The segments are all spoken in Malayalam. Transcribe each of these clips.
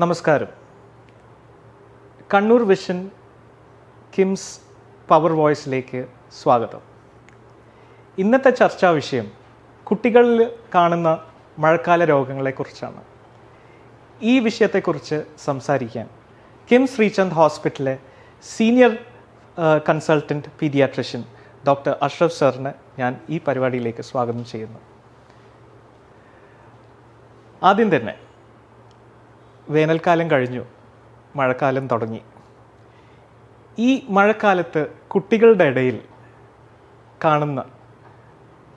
നമസ്കാരം. കണ്ണൂർ വിഷൻ കിംസ് പവർ വോയിസിലേക്ക് സ്വാഗതം. ഇന്നത്തെ ചർച്ചാ വിഷയം കുട്ടികളിൽ കാണുന്ന മഴക്കാല രോഗങ്ങളെക്കുറിച്ചാണ്. ഈ വിഷയത്തെക്കുറിച്ച് സംസാരിക്കാൻ കിംസ് ശ്രീചന്ദ് ഹോസ്പിറ്റലിലെ senior consultant paediatrician doctor Ashraf സാറിനെ ഞാൻ ഈ പരിപാടിയിലേക്ക് സ്വാഗതം ചെയ്യുന്നു. ആദ്യം തന്നെ വേനൽക്കാലം കഴിഞ്ഞു, മഴക്കാലം തുടങ്ങി. ഈ മഴക്കാലത്ത് കുട്ടികളുടെ ഇടയിൽ കാണുന്ന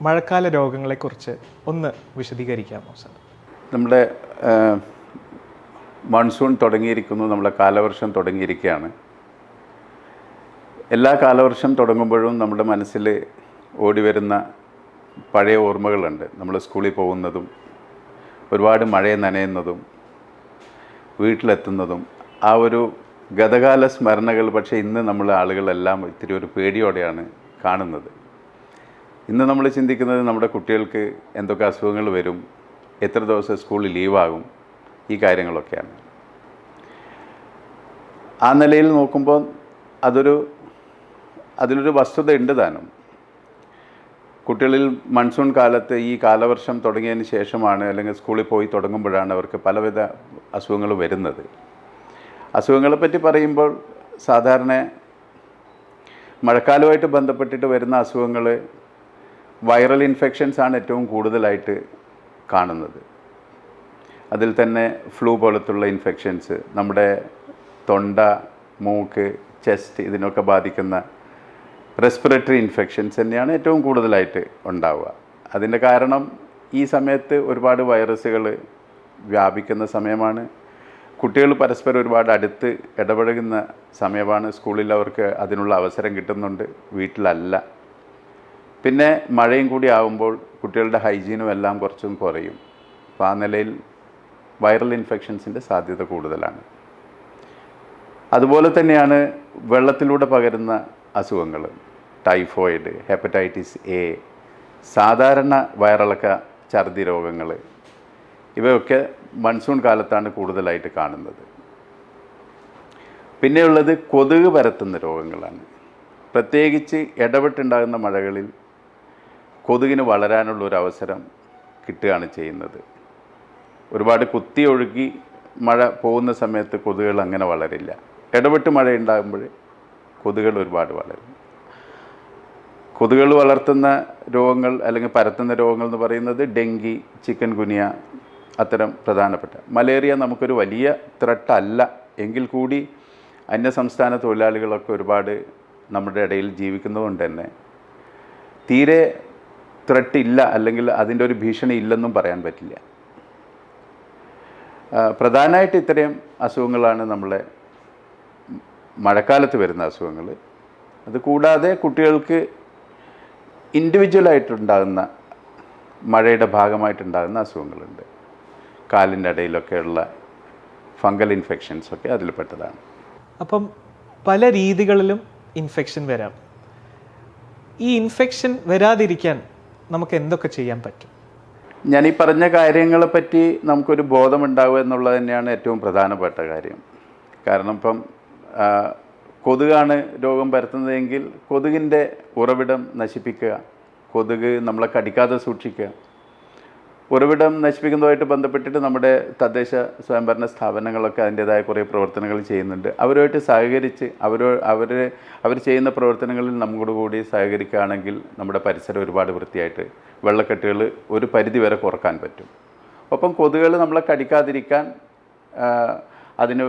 മഴക്കാല രോഗങ്ങളെക്കുറിച്ച് ഒന്ന് വിശദീകരിക്കാമോ സാർ? നമ്മുടെ മൺസൂൺ തുടങ്ങിയിരിക്കുന്നു, നമ്മുടെ കാലവർഷം തുടങ്ങിയിരിക്കുകയാണ്. എല്ലാ കാലവർഷം തുടങ്ങുമ്പോഴും നമ്മുടെ മനസ്സിൽ ഓടി വരുന്ന പഴയ ഓർമ്മകളുണ്ട്. നമ്മൾ സ്കൂളിൽ പോകുന്നതും ഒരുപാട് മഴയെ നനയുന്നതും വീട്ടിലെത്തുന്നതും ആ ഒരു ഗതകാല സ്മരണകൾ. പക്ഷേ ഇന്ന് നമ്മൾ ആളുകളെല്ലാം ഇത്തിരി ഒരു പേടിയോടെയാണ് കാണുന്നത്. ഇന്ന് നമ്മൾ ചിന്തിക്കുന്നത് നമ്മുടെ കുട്ടികൾക്ക് എന്തൊക്കെ അസുഖങ്ങൾ വരും, എത്ര ദിവസം സ്കൂളിൽ ലീവാകും, ഈ കാര്യങ്ങളൊക്കെയാണ്. ആ നിലയിൽ നോക്കുമ്പോൾ അതിലൊരു വസ്തുത ഉണ്ട് താനും. കുട്ടികളിൽ മൺസൂൺ കാലത്ത് ഈ കാലവർഷം തുടങ്ങിയതിന് ശേഷമാണ്, അല്ലെങ്കിൽ സ്കൂളിൽ പോയി തുടങ്ങുമ്പോഴാണ് അവർക്ക് പലവിധ അസുഖങ്ങൾ വരുന്നത്. അസുഖങ്ങളെപ്പറ്റി പറയുമ്പോൾ സാധാരണ മഴക്കാലമായിട്ട് ബന്ധപ്പെട്ടിട്ട് വരുന്ന അസുഖങ്ങൾ വൈറൽ ഇൻഫെക്ഷൻസാണ് ഏറ്റവും കൂടുതലായിട്ട് കാണുന്നത്. അതിൽ തന്നെ ഫ്ലൂ പോലത്തുള്ള ഇൻഫെക്ഷൻസ്, നമ്മുടെ തൊണ്ട, മൂക്ക്, ചെസ്റ്റ് ഇതിനൊക്കെ ബാധിക്കുന്ന റെസ്പിറേറ്ററി ഇൻഫെക്ഷൻസ് തന്നെയാണ് ഏറ്റവും കൂടുതലായിട്ട് ഉണ്ടാവുക. അതിൻ്റെ കാരണം ഈ സമയത്ത് ഒരുപാട് വൈറസുകൾ വ്യാപിക്കുന്ന സമയമാണ്. കുട്ടികൾ പരസ്പരം ഒരുപാട് അടുത്ത് ഇടപഴകുന്ന സമയമാണ്. സ്കൂളിൽ അവർക്ക് അതിനുള്ള അവസരം കിട്ടുന്നുണ്ട്, വീട്ടിലല്ല. പിന്നെ മഴയും കൂടി ആകുമ്പോൾ കുട്ടികളുടെ ഹൈജീനും എല്ലാം കുറച്ചും കുറയും. അപ്പോൾ ആ നിലയിൽ വൈറൽ ഇൻഫെക്ഷൻസിൻ്റെ സാധ്യത കൂടുതലാണ്. അതുപോലെ തന്നെയാണ് വെള്ളത്തിലൂടെ പകരുന്ന അസുഖങ്ങൾ, ടൈഫോയിഡ്, ഹെപ്പറ്റൈറ്റിസ് എ, സാധാരണ വയറിളക്ക, ഛർദി രോഗങ്ങൾ, ഇവയൊക്കെ മൺസൂൺ കാലത്താണ് കൂടുതലായിട്ട് കാണുന്നത്. പിന്നെയുള്ളത് കൊതുക് പരത്തുന്ന രോഗങ്ങളാണ്. പ്രത്യേകിച്ച് ഇടവിട്ടുണ്ടാകുന്ന മഴകളിൽ കൊതുകിന് വളരാനുള്ളൊരു അവസരം കിട്ടുകയാണ് ചെയ്യുന്നത്. ഒരുപാട് കുത്തി ഒഴുകി മഴ പോകുന്ന സമയത്ത് കൊതുകുകൾ അങ്ങനെ വളരില്ല. ഇടവിട്ട് മഴ ഉണ്ടാകുമ്പോൾ കൊതുകുകൾ ഒരുപാട് വളരും. കൊതുകുകൾ വളർത്തുന്ന രോഗങ്ങൾ അല്ലെങ്കിൽ പരത്തുന്ന രോഗങ്ങൾ എന്ന് പറയുന്നത് ഡെങ്കി, ചിക്കൻ ഗുനിയ, അത്തരം പ്രധാനപ്പെട്ട. മലേറിയ നമുക്കൊരു വലിയ ത്രട്ടല്ല എങ്കിൽ കൂടി അന്യസംസ്ഥാന തൊഴിലാളികളൊക്കെ ഒരുപാട് നമ്മുടെ ഇടയിൽ ജീവിക്കുന്നതുകൊണ്ട് തന്നെ തീരെ ത്രട്ടില്ല, അല്ലെങ്കിൽ അതിൻ്റെ ഒരു ഭീഷണി ഇല്ലെന്നും പറയാൻ പറ്റില്ല. പ്രധാനമായിട്ട് ഇത്രയും അസുഖങ്ങളാണ് നമ്മളെ മഴക്കാലത്ത് വരുന്ന അസുഖങ്ങൾ. അത് കൂടാതെ കുട്ടികൾക്ക് ഇൻഡിവിജ്വലായിട്ടുണ്ടാകുന്ന മഴയുടെ ഭാഗമായിട്ടുണ്ടാകുന്ന അസുഖങ്ങളുണ്ട്. കാലിൻ്റെ ഇടയിലൊക്കെയുള്ള ഫംഗൽ ഇൻഫെക്ഷൻസൊക്കെ അതിൽപ്പെട്ടതാണ്. അപ്പം പല രീതികളിലും ഇൻഫെക്ഷൻ വരാം. ഈ ഇൻഫെക്ഷൻ വരാതിരിക്കാൻ നമുക്ക് എന്തൊക്കെ ചെയ്യാൻ പറ്റും? ഞാൻ ഈ പറഞ്ഞ കാര്യങ്ങളെപ്പറ്റി നമുക്കൊരു ബോധമുണ്ടാവുക എന്നുള്ളത് തന്നെയാണ് ഏറ്റവും പ്രധാനപ്പെട്ട കാര്യം. കാരണം ഇപ്പം കൊതുകാണ് രോഗം പരത്തുന്നതെങ്കിൽ കൊതുകിൻ്റെ ഉറവിടം നശിപ്പിക്കുക, കൊതുക് നമ്മളെ കടിക്കാതെ സൂക്ഷിക്കുക. ഉറവിടം നശിപ്പിക്കുന്നതുമായിട്ട് ബന്ധപ്പെട്ടിട്ട് നമ്മുടെ തദ്ദേശ സ്വയംഭരണ സ്ഥാപനങ്ങളൊക്കെ അതിൻ്റേതായ കുറേ പ്രവർത്തനങ്ങൾ ചെയ്യുന്നുണ്ട്. അവരുമായിട്ട് സഹകരിച്ച് അവർ ചെയ്യുന്ന പ്രവർത്തനങ്ങളിൽ നമ്മോട് കൂടി സഹകരിക്കുകയാണെങ്കിൽ നമ്മുടെ പരിസരം ഒരുപാട് വൃത്തിയായിട്ട്, വെള്ളക്കെട്ടുകൾ ഒരു പരിധി വരെ കുറക്കാൻ പറ്റും. ഒപ്പം കൊതുകുകൾ നമ്മളെ കടിക്കാതിരിക്കാൻ അതിന്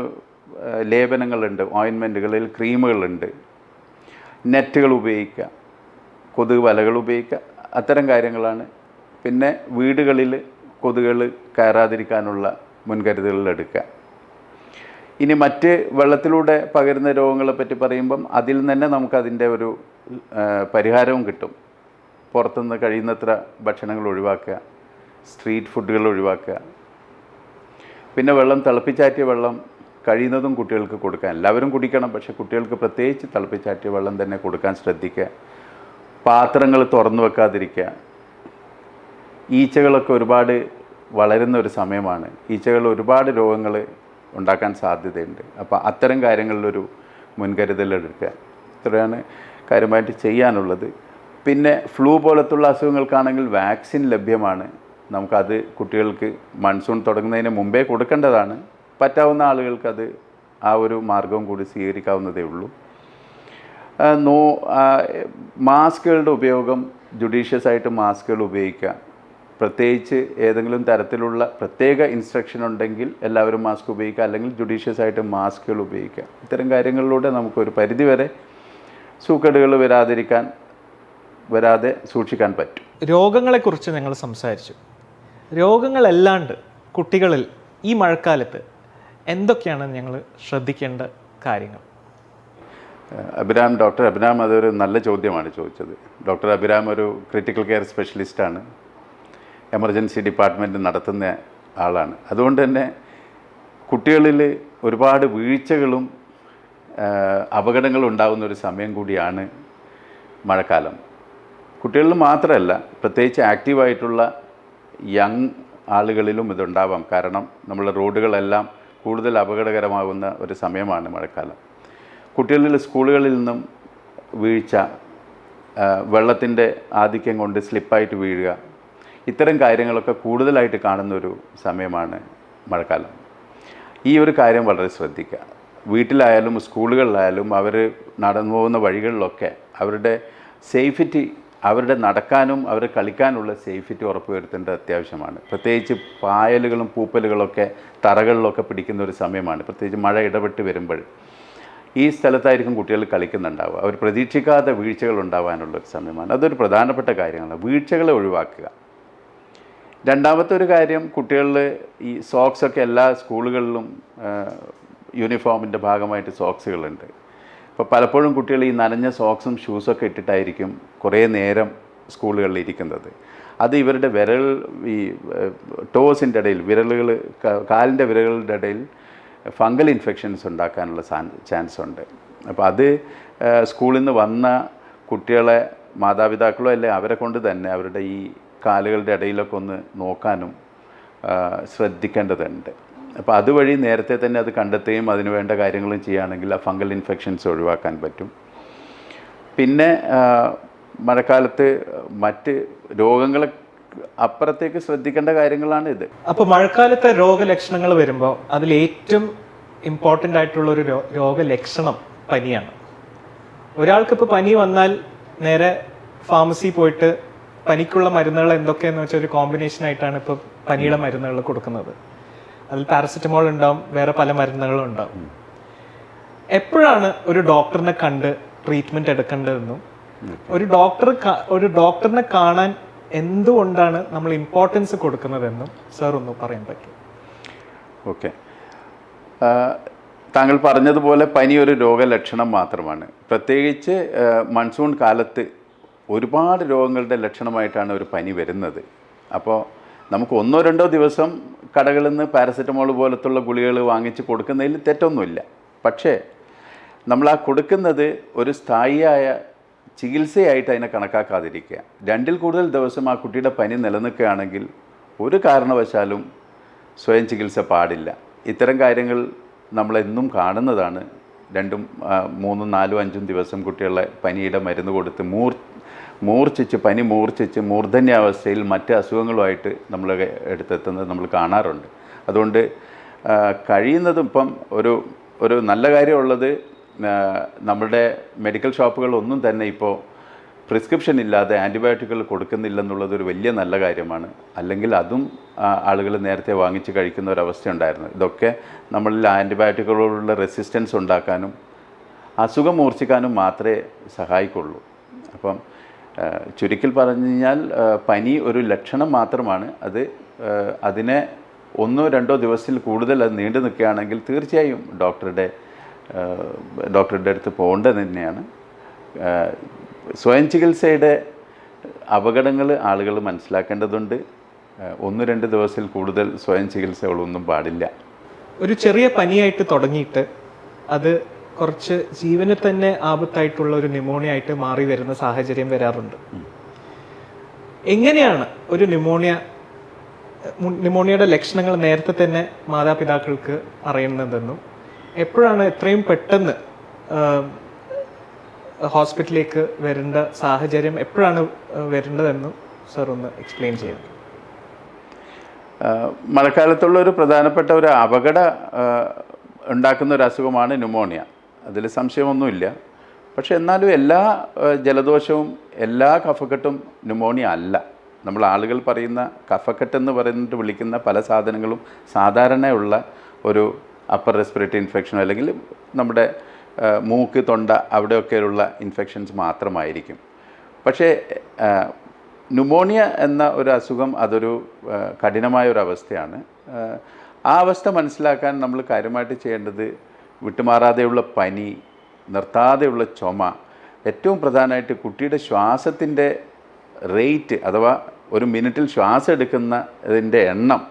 ലേപനങ്ങളുണ്ട്, ഓയിൻമെൻറ്റുകളിൽ ക്രീമുകളുണ്ട്, നെറ്റുകൾ ഉപയോഗിക്കുക, കൊതുക് വലകൾ ഉപയോഗിക്കുക, അത്തരം കാര്യങ്ങളാണ്. പിന്നെ വീടുകളിൽ കൊതുകുകൾ കയറാതിരിക്കാനുള്ള മുൻകരുതലുകൾ എടുക്കുക. ഇനി മറ്റ് വെള്ളത്തിലൂടെ പകരുന്ന രോഗങ്ങളെ പറ്റി പറയുമ്പം അതിൽ തന്നെ നമുക്കതിൻ്റെ ഒരു പരിഹാരവും കിട്ടും. പുറത്തുനിന്ന് കഴിയുന്നത്ര ഭക്ഷണങ്ങൾ ഒഴിവാക്കുക, സ്ട്രീറ്റ് ഫുഡുകൾ ഒഴിവാക്കുക. പിന്നെ തിളപ്പിച്ചാറ്റിയ വെള്ളം കഴിയുന്നതും കുട്ടികൾക്ക് കൊടുക്കാൻ, എല്ലാവരും കുടിക്കണം, പക്ഷേ കുട്ടികൾക്ക് പ്രത്യേകിച്ച് തിളപ്പിച്ചാറ്റിയ വെള്ളം തന്നെ കൊടുക്കാൻ ശ്രദ്ധിക്കുക. പാത്രങ്ങൾ തുറന്നു വെക്കാതിരിക്കുക. ഈച്ചകളൊക്കെ ഒരുപാട് വളരുന്ന ഒരു സമയമാണ്. ഈച്ചകൾ ഒരുപാട് രോഗങ്ങൾ ഉണ്ടാക്കാൻ സാധ്യതയുണ്ട്. അപ്പോൾ അത്തരം കാര്യങ്ങളിലൊരു മുൻകരുതലെടുക്കുക, ഇത്രയാണ് കാര്യമായിട്ട് ചെയ്യാനുള്ളത്. പിന്നെ ഫ്ലൂ പോലത്തുള്ള അസുഖങ്ങൾക്കാണെങ്കിൽ വാക്സിൻ ലഭ്യമാണ്. നമുക്കത് കുട്ടികൾക്ക് മൺസൂൺ തുടങ്ങുന്നതിന് മുമ്പേ കൊടുക്കേണ്ടതാണ്. പറ്റാവുന്ന ആളുകൾക്കത് ആ ഒരു മാർഗവും കൂടി സ്വീകരിക്കാവുന്നതേ ഉള്ളൂ. മാസ്കുകളുടെ ഉപയോഗം ജുഡീഷ്യസ് ആയിട്ട് മാസ്കുകൾ ഉപയോഗിക്കുക. പ്രത്യേകിച്ച് ഏതെങ്കിലും തരത്തിലുള്ള പ്രത്യേക ഇൻസ്ട്രക്ഷൻ ഉണ്ടെങ്കിൽ എല്ലാവരും മാസ്ക് ഉപയോഗിക്കുക, അല്ലെങ്കിൽ ജുഡീഷ്യസ് ആയിട്ട് മാസ്കുകൾ ഉപയോഗിക്കുക. ഇത്തരം കാര്യങ്ങളിലൂടെ നമുക്കൊരു പരിധിവരെ സൂക്കേടുകൾ വരാതെ സൂക്ഷിക്കാൻ പറ്റും. രോഗങ്ങളെക്കുറിച്ച് ഞങ്ങൾ സംസാരിച്ചു. രോഗങ്ങളല്ലാണ്ട് കുട്ടികളിൽ ഈ മഴക്കാലത്ത് എന്തൊക്കെയാണ് ഞങ്ങൾ ശ്രദ്ധിക്കേണ്ട കാര്യങ്ങൾ? ഡോക്ടർ അഭിരാം അതൊരു നല്ല ചോദ്യമാണ് ചോദിച്ചത്. ഡോക്ടർ അഭിരാം ഒരു ക്രിട്ടിക്കൽ കെയർ സ്പെഷ്യലിസ്റ്റാണ്, എമർജൻസി ഡിപ്പാർട്ട്മെൻറ്റ് നടത്തുന്ന ആളാണ്. അതുകൊണ്ട് തന്നെ കുട്ടികളിൽ ഒരുപാട് വീഴ്ചകളും അപകടങ്ങളും ഉണ്ടാകുന്ന ഒരു സമയം കൂടിയാണ് മഴക്കാലം. കുട്ടികളിൽ മാത്രമല്ല, പ്രത്യേകിച്ച് ആക്റ്റീവായിട്ടുള്ള യങ് ആളുകളിലും ഇതുണ്ടാവാം. കാരണം നമ്മുടെ റോഡുകളെല്ലാം കൂടുതൽ അപകടകരമാകുന്ന ഒരു സമയമാണ് മഴക്കാലം. കുട്ടികളിൽ സ്കൂളുകളിൽ നിന്നും വീഴ്ച, വെള്ളത്തിൻ്റെ ആധിക്യം കൊണ്ട് സ്ലിപ്പായിട്ട് വീഴുക, ഇത്തരം കാര്യങ്ങളൊക്കെ കൂടുതലായിട്ട് കാണുന്നൊരു സമയമാണ് മഴക്കാലം. ഈ ഒരു കാര്യം വളരെ ശ്രദ്ധിക്കുക. വീട്ടിലായാലും സ്കൂളുകളിലായാലും അവർ നടന്നു പോകുന്ന വഴികളിലൊക്കെ അവരുടെ സേഫ്റ്റി, അവരുടെ നടക്കാനും അവർ കളിക്കാനുള്ള സേഫ്റ്റി ഉറപ്പുവരുത്തേണ്ടത് അത്യാവശ്യമാണ്. പ്രത്യേകിച്ച് പായലുകളും പൂപ്പലുകളൊക്കെ തറകളിലൊക്കെ പിടിക്കുന്ന ഒരു സമയമാണ്. പ്രത്യേകിച്ച് മഴ ഇടപെട്ട് വരുമ്പോൾ ഈ സ്ഥലത്തായിരിക്കും കുട്ടികൾ കളിക്കുന്നുണ്ടാവുക. അവർ പ്രതീക്ഷിക്കാത്ത വീഴ്ചകൾ ഉണ്ടാകാനുള്ളൊരു സമയമാണ്. അതൊരു പ്രധാനപ്പെട്ട കാര്യമാണ്, വീഴ്ചകളെ ഒഴിവാക്കുക. രണ്ടാമത്തെ ഒരു കാര്യം, കുട്ടികളിൽ ഈ സോക്സൊക്കെ എല്ലാ സ്കൂളുകളിലും യൂണിഫോമിൻ്റെ ഭാഗമായിട്ട് സോക്സുകളുണ്ട്. അപ്പോൾ പലപ്പോഴും കുട്ടികൾ ഈ നനഞ്ഞ സോക്സും ഷൂസൊക്കെ ഇട്ടിട്ടായിരിക്കും കുറേ നേരം സ്കൂളുകളിൽ ഇരിക്കുന്നത്. അത് ഇവരുടെ ഈ ടോസിൻ്റെ ഇടയിൽ, കാലിൻ്റെ വിരലുകളുടെ ഇടയിൽ ഫംഗൽ ഇൻഫെക്ഷൻസ് ഉണ്ടാക്കാനുള്ള ചാൻസ് ഉണ്ട്. അപ്പോൾ അത് സ്കൂളിൽ നിന്ന് വന്ന കുട്ടികളെ മാതാപിതാക്കളോ അല്ലെ അവരെ കൊണ്ട് തന്നെ അവരുടെ ഈ കാലുകളുടെ ഇടയിലൊക്കെ ഒന്ന് നോക്കാനും ശ്രദ്ധിക്കേണ്ടതുണ്ട്. അപ്പോൾ അതുവഴി നേരത്തെ തന്നെ അത് കണ്ടെത്തുകയും അതിന് വേണ്ട കാര്യങ്ങളും ചെയ്യുകയാണെങ്കിൽ ആ ഫംഗൽ ഇൻഫെക്ഷൻസ് ഒഴിവാക്കാൻ പറ്റും. പിന്നെ മഴക്കാലത്ത് മറ്റ് രോഗങ്ങളെ അപ്പുറത്തേക്ക് ശ്രദ്ധിക്കേണ്ട കാര്യങ്ങളാണ് ഇത്. അപ്പോൾ മഴക്കാലത്തെ രോഗലക്ഷണങ്ങൾ വരുമ്പോൾ അതിൽ ഏറ്റവും ഇമ്പോർട്ടൻ്റ് ആയിട്ടുള്ള ഒരു രോഗലക്ഷണം പനിയാണ്. ഒരാൾക്കിപ്പോൾ പനി വന്നാൽ നേരെ ഫാർമസി പോയിട്ട് പനിക്കുള്ള മരുന്നുകൾ എന്തൊക്കെയെന്ന് വെച്ചാൽ ഒരു കോമ്പിനേഷൻ ആയിട്ടാണ് ഇപ്പോൾ പനിയുടെ മരുന്നുകൾ കൊടുക്കുന്നത്. അതിൽ പാരസെറ്റമോൾ ഉണ്ടാവും, വേറെ പല മരുന്നുകളും ഉണ്ടാവും. എപ്പോഴാണ് ഒരു ഡോക്ടറിനെ കണ്ട് ട്രീറ്റ്മെൻറ്റ് എടുക്കേണ്ടതെന്നും ഒരു ഡോക്ടറിനെ കാണാൻ എന്തുകൊണ്ടാണ് നമ്മൾ ഇമ്പോർട്ടൻസ് കൊടുക്കുന്നതെന്നും സാർ ഒന്ന് പറയാൻ പറ്റും? ഓക്കെ, താങ്കൾ പറഞ്ഞതുപോലെ പനി ഒരു രോഗലക്ഷണം മാത്രമാണ്. പ്രത്യേകിച്ച് മൺസൂൺ കാലത്ത് ഒരുപാട് രോഗങ്ങളുടെ ലക്ഷണമായിട്ടാണ് ഒരു പനി വരുന്നത്. അപ്പോൾ നമുക്ക് 1-2 ദിവസം കടകളിൽ നിന്ന് പാരസെറ്റമോൾ പോലത്തുള്ള ഗുളികകൾ വാങ്ങിച്ച് കൊടുക്കുന്നതിൽ തെറ്റൊന്നുമില്ല. പക്ഷേ നമ്മൾ ആ കൊടുക്കുന്നത് ഒരു സ്ഥായിയായ ചികിത്സയായിട്ട് അതിനെ കണക്കാക്കാതിരിക്കുക. 2-ൽ കൂടുതൽ ദിവസം ആ കുട്ടിയുടെ പനി നിലനിൽക്കുകയാണെങ്കിൽ ഒരു കാരണവശാലും സ്വയം ചികിത്സ പാടില്ല. ഇത്തരം കാര്യങ്ങൾ നമ്മളെന്നും കാണുന്നതാണ്. 2, 3, 4, 5 ദിവസം കുട്ടികളെ പനിയുടെ മരുന്ന് കൊടുത്ത് പനി മൂർച്ഛിച്ച് മൂർധന്യാവസ്ഥയിൽ മറ്റ് അസുഖങ്ങളുമായിട്ട് നമ്മൾ എടുത്തെത്തുന്നത് നമ്മൾ കാണാറുണ്ട്. അതുകൊണ്ട് കഴിയുന്നതും ഇപ്പം ഒരു നല്ല കാര്യമുള്ളത്, നമ്മുടെ മെഡിക്കൽ ഷോപ്പുകളൊന്നും തന്നെ ഇപ്പോൾ പ്രിസ്ക്രിപ്ഷൻ ഇല്ലാതെ ആൻറ്റിബയോട്ടിക്കുകൾ കൊടുക്കുന്നില്ലെന്നുള്ളതൊരു വലിയ നല്ല കാര്യമാണ്. അല്ലെങ്കിൽ അതും ആളുകൾ നേരത്തെ വാങ്ങിച്ച് കഴിക്കുന്ന ഒരവസ്ഥയുണ്ടായിരുന്നു. ഇതൊക്കെ നമ്മളിൽ ആൻറ്റിബയോട്ടിക്കുകളോടുള്ള റെസിസ്റ്റൻസ് ഉണ്ടാക്കാനും അസുഖം മൂർച്ഛിക്കാനും മാത്രമേ സഹായിക്കുള്ളൂ. അപ്പം ചുരുക്കിൽ പറഞ്ഞു കഴിഞ്ഞാൽ പനി ഒരു ലക്ഷണം മാത്രമാണ്. അതിനെ 1-2 ദിവസത്തിൽ കൂടുതൽ അത് നീണ്ടു നിൽക്കുകയാണെങ്കിൽ തീർച്ചയായും ഡോക്ടറുടെ അടുത്ത് പോകേണ്ടത് തന്നെയാണ്. സ്വയം ചികിത്സയുടെ അപകടങ്ങൾ ആളുകൾ മനസ്സിലാക്കേണ്ടതുണ്ട്. 1-2 ദിവസത്തിൽ കൂടുതൽ സ്വയം ചികിത്സകളൊന്നും പാടില്ല. ഒരു ചെറിയ പനിയായിട്ട് തുടങ്ങിയിട്ട് അത് കുറച്ച് ജീവന് തന്നെ ആപത്തായിട്ടുള്ള ഒരു ന്യൂമോണിയ ആയിട്ട് മാറി വരുന്ന സാഹചര്യം വരാറുണ്ട്. എങ്ങനെയാണ് ഒരു ന്യൂമോണിയ ന്യൂമോണിയയുടെ ലക്ഷണങ്ങൾ നേരത്തെ തന്നെ മാതാപിതാക്കൾക്ക് അറിയുന്നതെന്നും എപ്പോഴാണ് എത്രയും പെട്ടെന്ന് ഹോസ്പിറ്റലിലേക്ക് വരേണ്ട സാഹചര്യം എപ്പോഴാണ് വരേണ്ടതെന്നും സർ ഒന്ന് എക്സ്പ്ലെയിൻ ചെയ്യാം. മഴക്കാലത്തുള്ള ഒരു പ്രധാനപ്പെട്ട ഒരു ഉണ്ടാക്കുന്ന ഒരു അസുഖമാണ് ന്യൂമോണിയ. അതിൽ സംശയമൊന്നുമില്ല. പക്ഷെ എന്നാലും എല്ലാ ജലദോഷവും എല്ലാ കഫക്കെട്ടും ന്യൂമോണിയ അല്ല. നമ്മൾ ആളുകൾ പറയുന്ന കഫക്കെട്ടെന്ന് പറഞ്ഞിട്ട് വിളിക്കുന്ന പല സാധനങ്ങളും സാധാരണയുള്ള ഒരു അപ്പർ റെസ്പിറേറ്ററി ഇൻഫെക്ഷൻ അല്ലെങ്കിൽ നമ്മുടെ മൂക്ക്, തൊണ്ട അവിടെയൊക്കെയുള്ള ഇൻഫെക്ഷൻസ് മാത്രമായിരിക്കും. പക്ഷേ ന്യൂമോണിയ എന്ന ഒരു അസുഖം അതൊരു കഠിനമായ ഒരു അവസ്ഥയാണ്. ആ അവസ്ഥ മനസ്സിലാക്കാൻ നമ്മൾ കാര്യമായിട്ട് ചെയ്യേണ്ടത് വിട്ടുമാറാതെയുള്ള പനി, നിർത്താതെയുള്ള ചുമ, ഏറ്റവും പ്രധാനമായിട്ട് കുട്ടിയുടെ ശ്വാസത്തിൻ്റെ റേറ്റ് അഥവാ ഒരു മിനിറ്റിൽ ശ്വാസം എടുക്കുന്നതിൻ്റെ എണ്ണം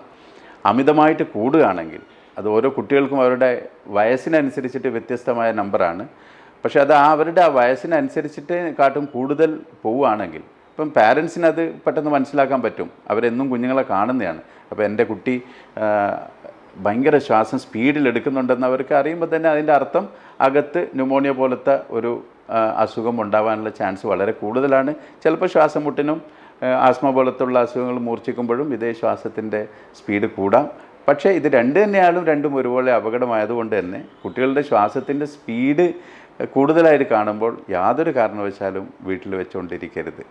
അമിതമായിട്ട് കൂടുകയാണെങ്കിൽ, അത് ഓരോ കുട്ടികൾക്കും അവരുടെ വയസ്സിനനുസരിച്ചിട്ട് വ്യത്യസ്തമായ നമ്പറാണ്. പക്ഷേ അത് അവരുടെ ആ വയസ്സിനനുസരിച്ചിട്ട് കാട്ടും കൂടുതൽ പോവുകയാണെങ്കിൽ ഇപ്പം പാരൻസിന് അത് പെട്ടെന്ന് മനസ്സിലാക്കാൻ പറ്റും. അവരെന്നും കുഞ്ഞുങ്ങളെ കാണുന്നതാണ്. അപ്പോൾ എൻ്റെ കുട്ടി ഭയങ്കര ശ്വാസം സ്പീഡിൽ എടുക്കുന്നുണ്ടെന്ന് അവർക്ക് അറിയുമ്പോൾ തന്നെ അതിൻ്റെ അർത്ഥം അകത്ത് ന്യൂമോണിയ പോലത്തെ ഒരു അസുഖം ഉണ്ടാകാനുള്ള ചാൻസ് വളരെ കൂടുതലാണ്. ചിലപ്പോൾ ശ്വാസം മുട്ടിനും ആസ്മ പോലത്തുള്ള അസുഖങ്ങൾ മൂർച്ഛിക്കുമ്പോഴും ഇതേ ശ്വാസത്തിൻ്റെ സ്പീഡ് കൂടാം. പക്ഷേ ഇത് രണ്ടും ഒരുപോലെ അപകടമായതുകൊണ്ട് തന്നെ കുട്ടികളുടെ ശ്വാസത്തിൻ്റെ സ്പീഡ് കൂടുതലായിട്ട് കാണുമ്പോൾ യാതൊരു കാരണവശാലും വീട്ടിൽ വെച്ചുകൊണ്ടിരിക്കരുത്.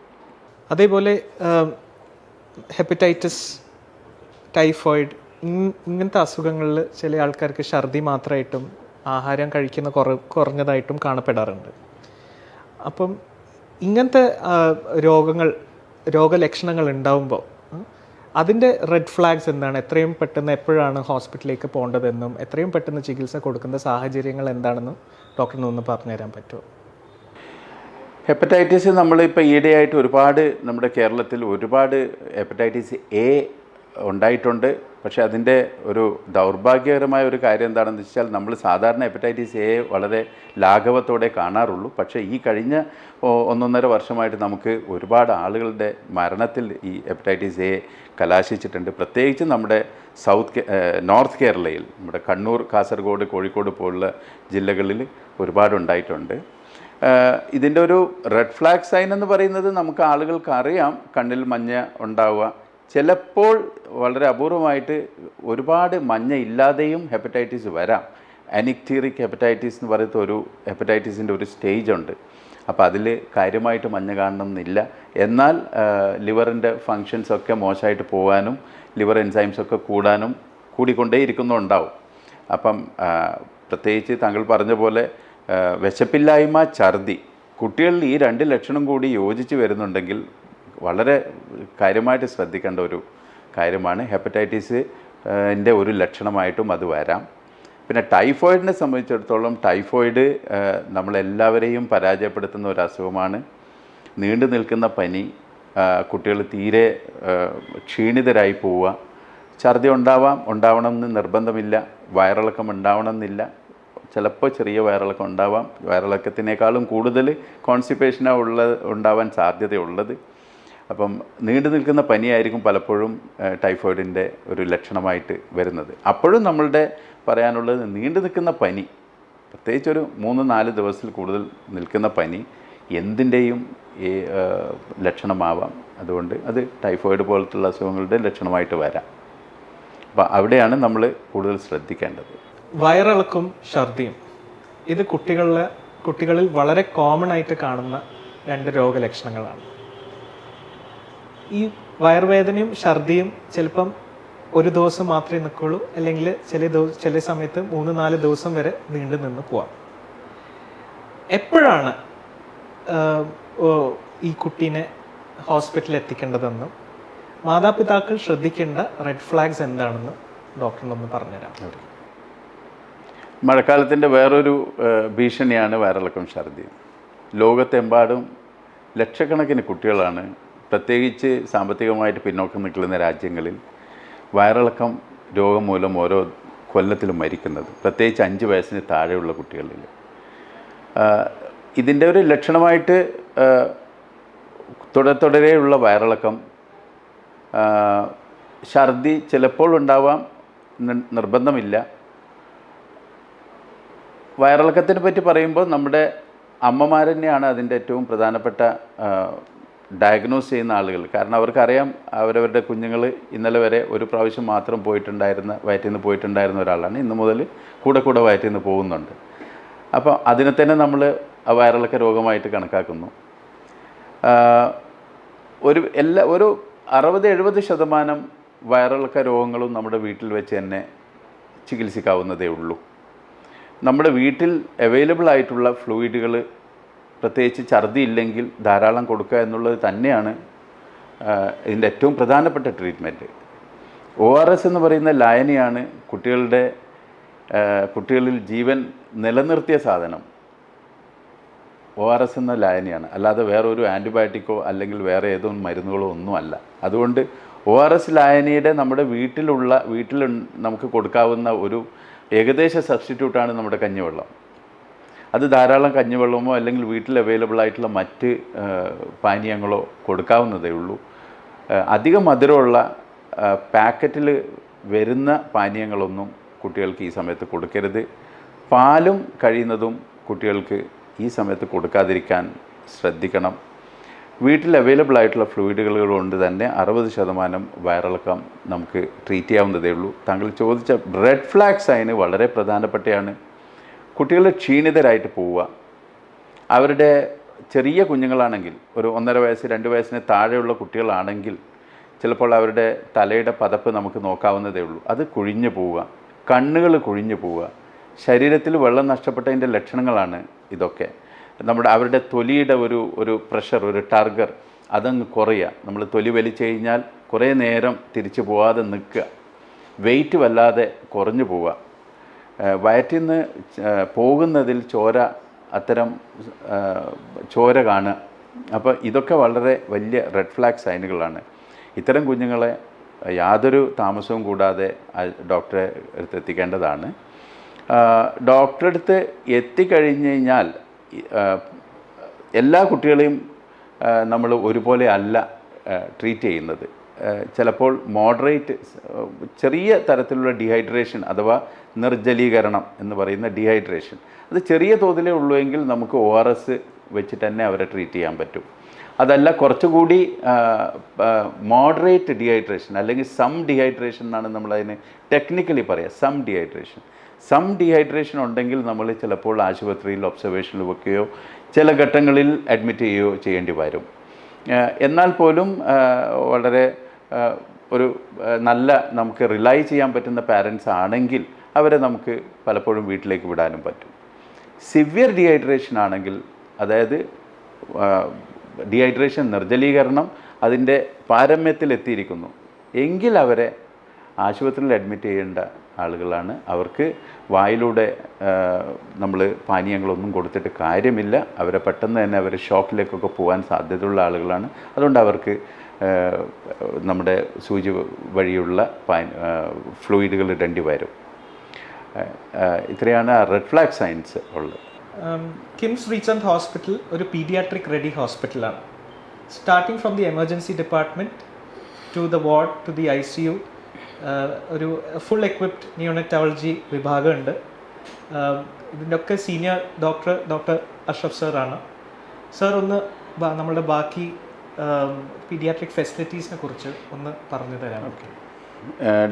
അതേപോലെ ഹെപ്പറ്റൈറ്റിസ്, ടൈഫോയിഡ് ഇങ്ങനത്തെ അസുഖങ്ങളിൽ ചില ആൾക്കാർക്ക് ഛർദി മാത്രമായിട്ടും ആഹാരം കഴിക്കുന്ന കുറഞ്ഞതായിട്ടും കാണപ്പെടാറുണ്ട്. അപ്പം ഇങ്ങനത്തെ രോഗലക്ഷണങ്ങൾ ഉണ്ടാവുമ്പോൾ അതിൻ്റെ റെഡ് ഫ്ലാഗ്സ് എന്താണ്, എത്രയും പെട്ടെന്ന് എപ്പോഴാണ് ഹോസ്പിറ്റലിലേക്ക് പോകേണ്ടതെന്നും എത്രയും പെട്ടെന്ന് ചികിത്സ കൊടുക്കുന്ന സാഹചര്യങ്ങൾ എന്താണെന്നും ഡോക്ടറിന് ഒന്ന് പറഞ്ഞുതരാൻ പറ്റുമോ? ഹെപ്പറ്റൈറ്റിസ് നമ്മളിപ്പോൾ ഈയിടെയായിട്ട് ഒരുപാട് നമ്മുടെ കേരളത്തിൽ ഒരുപാട് ഹെപ്പറ്റൈറ്റിസ് എ ഉണ്ടായിട്ടുണ്ട്. പക്ഷേ അതിൻ്റെ ഒരു ദൗർഭാഗ്യകരമായ ഒരു കാര്യം എന്താണെന്ന് വെച്ചാൽ നമ്മൾ സാധാരണ ഹെപ്പറ്റൈറ്റിസ് എ വളരെ ലാഘവത്തോടെ കാണാറുള്ളൂ. പക്ഷേ ഈ കഴിഞ്ഞ 1.5 വർഷമായിട്ട് നമുക്ക് ഒരുപാട് ആളുകളുടെ മരണത്തിൽ ഈ ഹെപ്പറ്റൈറ്റിസ് എ കലാശിച്ചിട്ടുണ്ട്. പ്രത്യേകിച്ച് നമ്മുടെ നോർത്ത് കേരളയിൽ, നമ്മുടെ കണ്ണൂർ, കാസർഗോഡ്, കോഴിക്കോട് പോലുള്ള ജില്ലകളിൽ ഒരുപാടുണ്ടായിട്ടുണ്ട്. ഇതിൻ്റെ ഒരു റെഡ് ഫ്ലാഗ് സൈൻ എന്ന് പറയുന്നത് നമുക്ക് ആളുകൾക്ക് അറിയാം, കണ്ണിൽ മഞ്ഞ ഉണ്ടാവുക. ചിലപ്പോൾ വളരെ അപൂർവമായിട്ട് ഒരുപാട് മഞ്ഞ ഇല്ലാതെയും ഹെപ്പറ്റൈറ്റിസ് വരാം. അനിക്ടീറിക് ഹെപ്പറ്റൈറ്റിസ് എന്ന് പറയുന്ന ഒരു ഹെപ്പറ്റൈറ്റിസിൻ്റെ ഒരു സ്റ്റേജ് ഉണ്ട്. അപ്പോൾ അതിൽ കാര്യമായിട്ട് മഞ്ഞ കാണണമെന്നില്ല. എന്നാൽ ലിവറിൻ്റെ ഫങ്ഷൻസൊക്കെ മോശമായിട്ട് പോകാനും ലിവർ എൻസൈംസൊക്കെ കൂടിക്കൊണ്ടേ ഇരിക്കുന്നുണ്ടാവും. അപ്പം പ്രത്യേകിച്ച് താങ്കൾ പറഞ്ഞ പോലെ വിശപ്പില്ലായ്മ, ഛർദി, കുട്ടികളിൽ ഈ 2 ലക്ഷണം കൂടി യോജിച്ച് വരുന്നുണ്ടെങ്കിൽ വളരെ കാര്യമായിട്ട് ശ്രദ്ധിക്കേണ്ട ഒരു കാര്യമാണ്. ഹെപ്പറ്റൈറ്റിസിൻ്റെ ഒരു ലക്ഷണമായിട്ടും അത് വരാം. പിന്നെ ടൈഫോയിഡിനെ സംബന്ധിച്ചിടത്തോളം ടൈഫോയിഡ് നമ്മളെല്ലാവരെയും പരാജയപ്പെടുത്തുന്ന ഒരു അസുഖമാണ്. നീണ്ടു നിൽക്കുന്ന പനി, കുട്ടികൾ തീരെ ക്ഷീണിതരായി പോവുക, ഛർദി ഉണ്ടാവണമെന്ന് നിർബന്ധമില്ല, വയറിളക്കം ഉണ്ടാവണമെന്നില്ല, ചിലപ്പോൾ ചെറിയ വയറിളക്കം ഉണ്ടാവാം. വയറിളക്കത്തിനേക്കാളും കൂടുതൽ കോൺസ്റ്റിപ്പേഷനാണ് ഉണ്ടാവാൻ സാധ്യതയുള്ളത്. അപ്പം നീണ്ടു നിൽക്കുന്ന പനിയായിരിക്കും പലപ്പോഴും ടൈഫോയിഡിൻ്റെ ഒരു ലക്ഷണമായിട്ട് വരുന്നത്. അപ്പോഴും നമ്മളുടെ പറയാനുള്ളത്, നീണ്ടു നിൽക്കുന്ന പനി, പ്രത്യേകിച്ചൊരു 3-4 ദിവസത്തിൽ കൂടുതൽ നിൽക്കുന്ന പനി എന്തിൻ്റെയും ഈ ലക്ഷണമാവാം. അതുകൊണ്ട് അത് ടൈഫോയിഡ് പോലത്തുള്ള അസുഖങ്ങളുടെ ലക്ഷണമായിട്ട് വരാം. അപ്പം അവിടെയാണ് നമ്മൾ കൂടുതൽ ശ്രദ്ധിക്കേണ്ടത്. വയറിളക്കും ഛർദിയും ഇത് കുട്ടികളിൽ വളരെ കോമൺ ആയിട്ട് കാണുന്ന 2 രോഗലക്ഷണങ്ങളാണ്. ഈ വയറുവേദനയും ഛർദിയും ചിലപ്പം ഒരു ദിവസം മാത്രമേ നിൽക്കുള്ളൂ, അല്ലെങ്കിൽ ചില സമയത്ത് 3-4 ദിവസം വരെ നീണ്ടു നിന്ന് പോവാം. എപ്പോഴാണ് ഈ കുട്ടീനെ ഹോസ്പിറ്റലിൽ എത്തിക്കേണ്ടതെന്നും മാതാപിതാക്കൾ ശ്രദ്ധിക്കേണ്ട റെഡ് ഫ്ലാഗ്സ് എന്താണെന്ന് ഡോക്ടറിനൊന്ന് പറഞ്ഞുതരാം. മഴക്കാലത്തിൻ്റെ വേറൊരു ഭീഷണിയാണ് വയറിളക്കം, ഛർദിയും. ലോകത്തെമ്പാടും ലക്ഷക്കണക്കിന് കുട്ടികളാണ്, പ്രത്യേകിച്ച് സാമ്പത്തികമായിട്ട് പിന്നോക്കം നിൽക്കുന്ന രാജ്യങ്ങളിൽ, വയറിളക്കം രോഗം മൂലം ഓരോ കൊല്ലത്തിലും മരിക്കുന്നത്, പ്രത്യേകിച്ച് 5 വയസ്സിന് താഴെയുള്ള കുട്ടികളിൽ. ഇതിൻ്റെ ഒരു ലക്ഷണമായിട്ട് തുടരെയുള്ള വയറിളക്കം, ഛർദി ചിലപ്പോൾ ഉണ്ടാവാം, നിർബന്ധമില്ല. വയറിളക്കത്തിനെ പറ്റി പറയുമ്പോൾ നമ്മുടെ അമ്മമാർ തന്നെയാണ് അതിൻ്റെ ഏറ്റവും പ്രധാനപ്പെട്ട ഡയഗ്നോസ് ചെയ്യുന്ന ആളുകൾ. കാരണം അവർക്കറിയാം അവരവരുടെ കുഞ്ഞുങ്ങൾ ഇന്നലെ വരെ ഒരു പ്രാവശ്യം മാത്രം വയറ്റിൽ നിന്ന് പോയിട്ടുണ്ടായിരുന്ന ഒരാളാണ്, ഇന്ന് മുതൽ കൂടെ വയറ്റിൽ നിന്ന് പോകുന്നുണ്ട്. അപ്പോൾ അതിനെ തന്നെ നമ്മൾ വയറിളക്ക രോഗമായിട്ട് കണക്കാക്കുന്നു. ഒരു 60-70% വയറിളക്ക രോഗങ്ങളും നമ്മുടെ വീട്ടിൽ വെച്ച് തന്നെ ചികിത്സിക്കാവുന്നതേ ഉള്ളൂ. നമ്മുടെ വീട്ടിൽ അവൈലബിൾ ആയിട്ടുള്ള ഫ്ലൂയിഡുകൾ, പ്രത്യേകിച്ച് ഛർദി ഇല്ലെങ്കിൽ ധാരാളം കൊടുക്കുക എന്നുള്ളത് തന്നെയാണ് ഇതിൻ്റെ ഏറ്റവും പ്രധാനപ്പെട്ട ട്രീറ്റ്മെൻറ്റ്. ORS എന്ന് പറയുന്ന ലായനിയാണ് കുട്ടികളിൽ ജീവൻ നിലനിർത്തിയ സാധനം. ORS എന്ന ലായനിയാണ്, അല്ലാതെ വേറൊരു ആൻറ്റിബയോട്ടിക്കോ അല്ലെങ്കിൽ വേറെ ഏതോ മരുന്നുകളോ ഒന്നുമല്ല. അതുകൊണ്ട് ORS ലായനിയുടെ നമ്മുടെ വീട്ടിൽ നമുക്ക് കൊടുക്കാവുന്ന ഒരു ഏകദേശ സബ്സ്റ്റിറ്റ്യൂട്ടാണ് നമ്മുടെ കഞ്ഞിവെള്ളം. അത് ധാരാളം കഞ്ഞിവെള്ളമോ അല്ലെങ്കിൽ വീട്ടിൽ അവൈലബിൾ ആയിട്ടുള്ള മറ്റ് പാനീയങ്ങളോ കൊടുക്കാവുന്നതേ ഉള്ളൂ. അധികം മധുരമുള്ള പാക്കറ്റിൽ വരുന്ന പാനീയങ്ങളൊന്നും കുട്ടികൾക്ക് ഈ സമയത്ത് കൊടുക്കരുത്. പാലും കഴിയുന്നതും കുട്ടികൾക്ക് ഈ സമയത്ത് കൊടുക്കാതിരിക്കാൻ ശ്രദ്ധിക്കണം. വീട്ടിൽ അവൈലബിൾ ആയിട്ടുള്ള ഫ്ലൂയിഡുകൾ കൊണ്ട് തന്നെ 60% വയറിളക്കം നമുക്ക് ട്രീറ്റ് ചെയ്യാവുന്നതേ ഉള്ളൂ. താങ്കൾ ചോദിച്ച റെഡ് ഫ്ലാഗ് സൈന് വളരെ പ്രധാനപ്പെട്ടതാണ്. കുട്ടികൾ ക്ഷീണിതരായിട്ട് പോവുക, അവരുടെ ചെറിയ കുഞ്ഞുങ്ങളാണെങ്കിൽ, ഒരു 1.5 വയസ്സ് 2 വയസ്സിന് താഴെയുള്ള കുട്ടികളാണെങ്കിൽ ചിലപ്പോൾ അവരുടെ തലയുടെ പതപ്പ് നമുക്ക് നോക്കാവുന്നതേ ഉള്ളൂ. അത് കുഴിഞ്ഞു പോവുക, കണ്ണുകൾ കുഴിഞ്ഞു പോവുക, ശരീരത്തിൽ വെള്ളം നഷ്ടപ്പെട്ടതിൻ്റെ ലക്ഷണങ്ങളാണ് ഇതൊക്കെ. അവരുടെ തൊലിയുടെ ഒരു പ്രഷർ, ഒരു ടാർഗർ അതങ്ങ് കുറയുക. നമ്മൾ തൊലി വലിച്ചു കഴിഞ്ഞാൽ കുറേ നേരം തിരിച്ചു പോകാതെ നിൽക്കുക, വെയിറ്റ് വല്ലാതെ കുറഞ്ഞു പോവുക, വയറ്റിൽ നിന്ന് പോകുന്നതിൽ ചോര കാണുക. അപ്പോൾ ഇതൊക്കെ വളരെ വലിയ റെഡ് ഫ്ലാഗ് സൈനുകളാണ്. ഇത്തരം കുഞ്ഞുങ്ങളെ യാതൊരു താമസവും കൂടാതെ ഡോക്ടറെ അടുത്ത് എത്തിക്കേണ്ടതാണ്. ഡോക്ടറെ അടുത്ത് എത്തിക്കഴിഞ്ഞ് കഴിഞ്ഞാൽ എല്ലാ കുട്ടികളെയും നമ്മൾ ഒരുപോലെ അല്ല ട്രീറ്റ് ചെയ്യുന്നത്. ചിലപ്പോൾ മോഡറേറ്റ് ചെറിയ തരത്തിലുള്ള ഡീഹൈഡ്രേഷൻ അഥവാ നിർജ്ജലീകരണം എന്ന് പറയുന്ന ഡീഹൈഡ്രേഷൻ, അത് ചെറിയ തോതിലേ ഉള്ളൂ എങ്കിൽ നമുക്ക് ORS വെച്ചിട്ട് തന്നെ അവരെ ട്രീറ്റ് ചെയ്യാൻ പറ്റും. അതല്ല കുറച്ചുകൂടി മോഡറേറ്റ് ഡീഹൈഡ്രേഷൻ അല്ലെങ്കിൽ സം ഡീഹൈഡ്രേഷൻ എന്നാണ് നമ്മളതിന് ടെക്നിക്കലി പറയുക. സം ഡീഹൈഡ്രേഷൻ ഉണ്ടെങ്കിൽ നമ്മൾ ചിലപ്പോൾ ആശുപത്രിയിൽ ഒബ്സർവേഷനിൽ വെക്കുകയോ ചില ഘട്ടങ്ങളിൽ അഡ്മിറ്റ് ചെയ്യുകയോ ചെയ്യേണ്ടി വരും. എന്നാൽ പോലും വളരെ ഒരു നല്ല നമുക്ക് റിലൈ ചെയ്യാൻ പറ്റുന്ന പാരൻസ് ആണെങ്കിൽ അവരെ നമുക്ക് പലപ്പോഴും വീട്ടിലേക്ക് വിടാനും പറ്റും. സിവിയർ ഡീഹൈഡ്രേഷൻ ആണെങ്കിൽ, അതായത് ഡീഹൈഡ്രേഷൻ നിർജ്ജലീകരണം അതിൻ്റെ പാരമ്യത്തിലെത്തിയിരിക്കുന്നു എങ്കിൽ അവരെ ആശുപത്രിയിൽ അഡ്മിറ്റ് ചെയ്യേണ്ട ആളുകളാണ്. അവർക്ക് വായിലൂടെ നമ്മൾ പാനീയങ്ങളൊന്നും കൊടുത്തിട്ട് കാര്യമില്ല. അവരെ പെട്ടെന്ന് തന്നെ അവർ ഷോക്കിലേക്കൊക്കെ പോകാൻ സാധ്യതയുള്ള ആളുകളാണ്. അതുകൊണ്ട് അവർക്ക് നമ്മുടെ സൂചി വഴിയുള്ള ഫ്ലൂയിഡുകൾ ഇടേണ്ടി വരും. ഇത്രയാണ് റെഡ് ഫ്ലാഗ് സൈൻസ് ഉള്ളത്. കിംസ് റീച്ചന്റ് ഹോസ്പിറ്റൽ ഒരു പീഡിയാട്രിക് റെഡി ഹോസ്പിറ്റലാണ്. Starting from the emergency department to the ward to the ICU ഒരു ഫുൾ എക്വിപ്ഡ് നിയോണറ്റോളജി വിഭാഗമുണ്ട്. ഇതിൻ്റെ ഒക്കെ സീനിയർ ഡോക്ടർ അഷ്റഫ് സാറാണ്. സാർ ഒന്ന് നമ്മളുടെ ബാക്കി പീഡിയാട്രിക് ഫെസിലിറ്റീസിനെ കുറിച്ച് ഒന്ന് പറഞ്ഞു തരാം.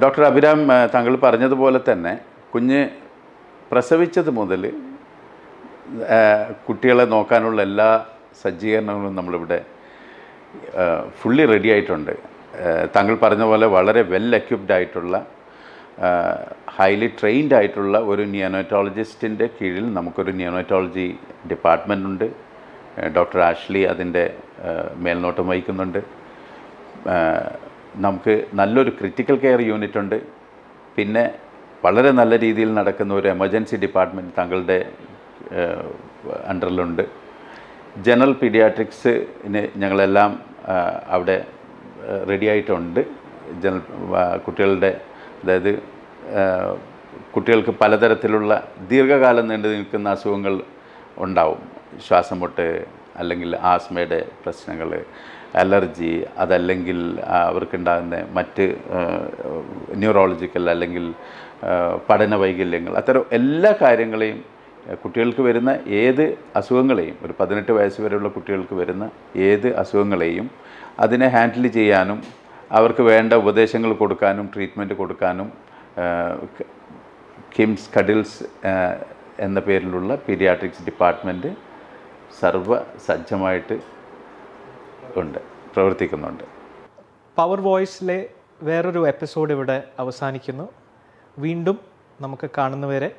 ഡോക്ടർ അഭിരാം, താങ്കൾ പറഞ്ഞതുപോലെ തന്നെ കുഞ്ഞ് പ്രസവിച്ചത് മുതൽ കുട്ടികളെ നോക്കാനുള്ള എല്ലാ സജ്ജീകരണങ്ങളും നമ്മളിവിടെ ഫുള്ളി റെഡി ആയിട്ടുണ്ട്. താങ്കൾ പറഞ്ഞ പോലെ വളരെ വെൽ എക്വിപ്ഡ് ആയിട്ടുള്ള ഹൈലി ട്രെയിൻഡ് ആയിട്ടുള്ള ഒരു നിയോണറ്റോളജിസ്റ്റിൻ്റെ കീഴിൽ നമുക്കൊരു നിയോണറ്റോളജി ഡിപ്പാർട്ട്മെൻ്റ് ഉണ്ട്. ഡോക്ടർ ആഷ്ലി അതിൻ്റെ മേൽനോട്ടം വഹിക്കുന്നുണ്ട്. നമുക്ക് നല്ലൊരു ക്രിട്ടിക്കൽ കെയർ യൂണിറ്റ് ഉണ്ട്. പിന്നെ വളരെ നല്ല രീതിയിൽ നടക്കുന്ന ഒരു എമർജൻസി ഡിപ്പാർട്ട്മെൻറ്റ് താങ്കളുടെ അണ്ടറിലുണ്ട്. ജനറൽ പീഡിയാട്രിക്സിന് ഞങ്ങളെല്ലാം അവിടെ റെഡി ആയിട്ടുണ്ട്. കുട്ടികളുടെ, അതായത് കുട്ടികൾക്ക് പലതരത്തിലുള്ള ദീർഘകാലം നീണ്ടു നിൽക്കുന്ന അസുഖങ്ങൾ ഉണ്ടാവും. ശ്വാസം മുട്ട് അല്ലെങ്കിൽ ആസ്മയുടെ പ്രശ്നങ്ങൾ, അലർജി, അതല്ലെങ്കിൽ അവർക്കുണ്ടാകുന്ന മറ്റ് ന്യൂറോളജിക്കൽ അല്ലെങ്കിൽ പഠന വൈകല്യങ്ങൾ, അത്തരം എല്ലാ കാര്യങ്ങളെയും കുട്ടികൾക്ക് വരുന്ന ഏത് അസുഖങ്ങളെയും, ഒരു 18 വയസ്സ് വരെയുള്ള കുട്ടികൾക്ക് വരുന്ന ഏത് അസുഖങ്ങളെയും അതിനെ ഹാൻഡിൽ ചെയ്യാനും അവർക്ക് വേണ്ട ഉപദേശങ്ങൾ കൊടുക്കാനും ട്രീറ്റ്മെൻറ്റ് കൊടുക്കാനും കിംസ് കഡിൽസ് എന്ന പേരിലുള്ള പീഡിയാട്രിക്സ് ഡിപ്പാർട്ട്മെൻറ്റ് സർവ്വസജ്ജമായിട്ട് പ്രവർത്തിക്കുന്നുണ്ട്. പവർ വോയിസിലെ വേറൊരു എപ്പിസോഡ് ഇവിടെ അവസാനിക്കുന്നു. വീണ്ടും നമുക്ക് കാണുന്നവരെ